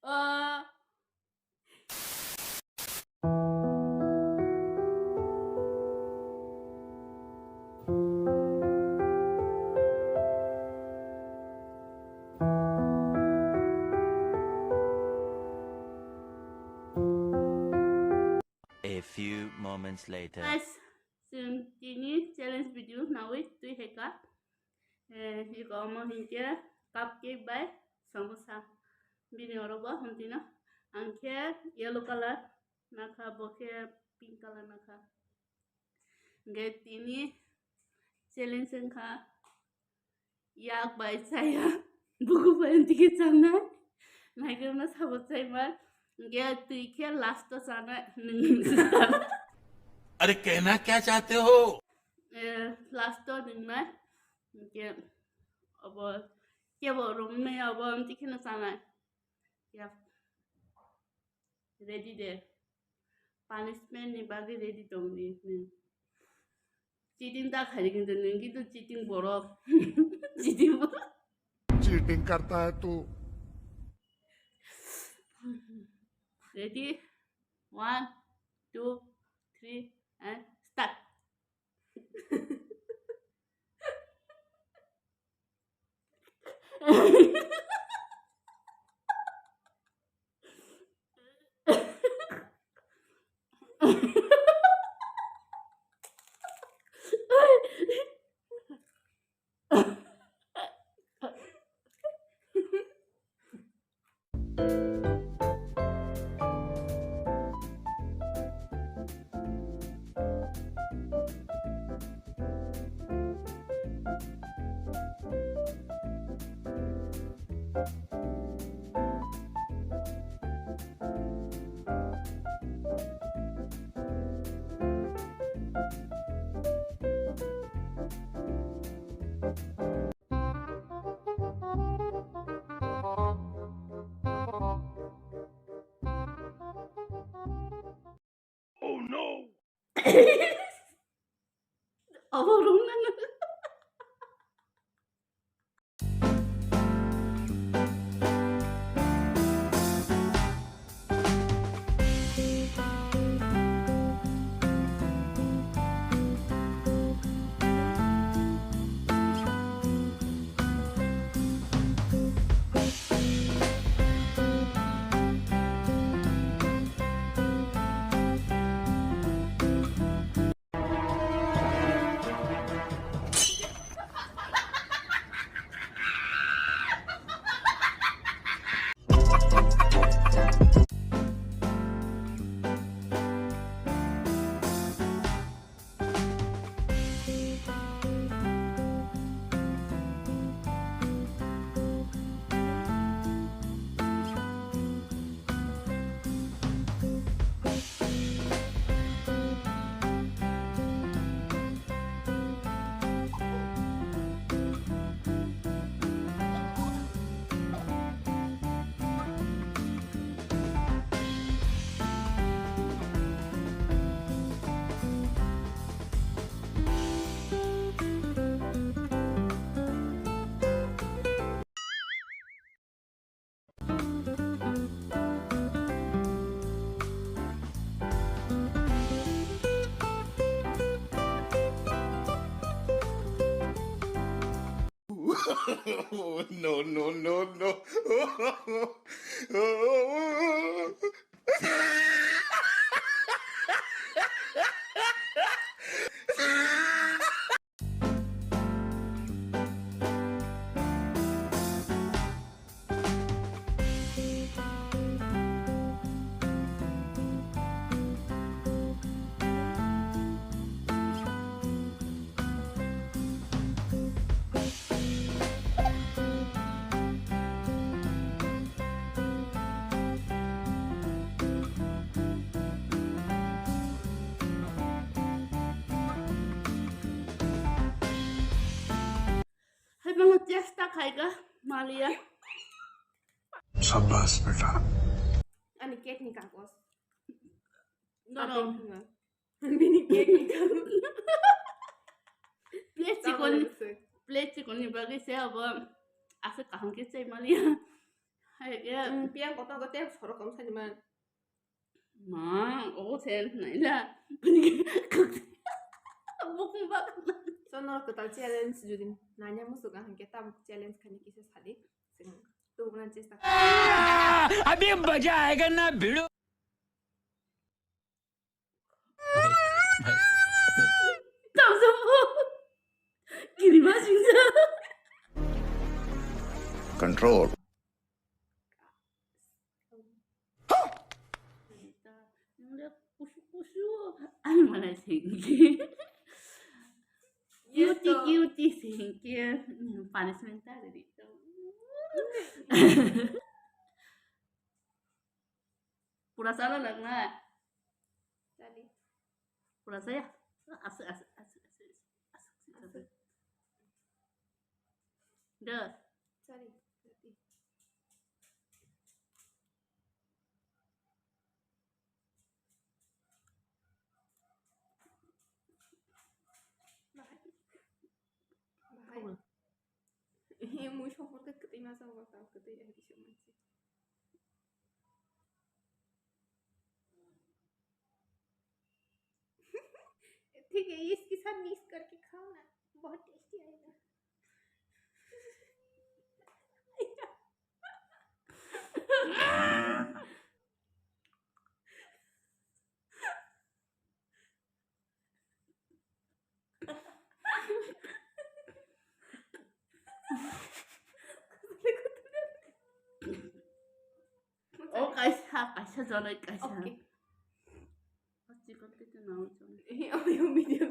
uh, A few moments later. guys, soon tini challenge video now it tui heka. You go mo hinkia cupcake by samusa. Bini oroba huntina. Angke yellow color naka boke pink color naka. Get tini challenge ka yak by saya. Buku pa intike chana. Naikir na sabot say man. Get tui ke last to sana. अरे कहना क्या चाहते हो? Last to ningna. Get अब के वो room में अब हम तीखे ना sana. Yeah. Ready there. Punishment ni bagi ready dong ni. Cheating tak hari kita nengi tu cheating borok. Cheating borok. Cheating करता है तू Ready? 1, 2, 3, and start. Oh no! Apa rumah na? No, no, no, no. Hai bang chesta खाएगा मालिया. शाबाश बेटा Ani cake ni kakos. No Ate no. nga. Bini cake ni ka. Plate chicken ni bagi saya अब आसे कहूँ के चाहिए Mallya. 하게 삐약 어떤 거 떼고 저러 감사지만 오센 나이라 분위기 먹방 sono total challenge judin nanya musuh kan kita challenge kan kisah sadi tuh bulan cesta अभी मजा आएगा ना भिड़ो 감사합니다 길이 마신다 control ai mà lại 생기 guilty 생기 punishment dito pura salah lang na jadi pura saya asik dah jadi Không. em muốn cho một cái cái mà sao vào cái cái em chỉ mình ठीक है ये इसके साथ mix करके खाओ ना बहुत tasty आएगा कैसा जलाई कैसा ओके चिकन तो नाउँछ यो मिडियम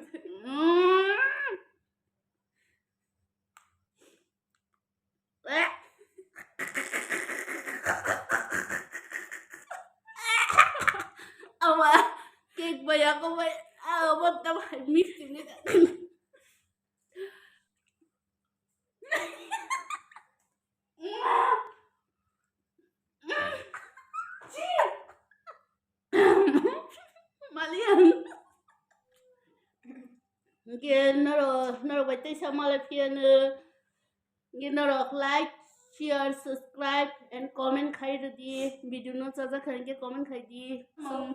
अब केक भएको भए अब त मिक्स हुने Malian. Again, naro wait sa malapian. Again, naro like, share, subscribe, and comment. Khai di video no chaja khain ke comment khai di. so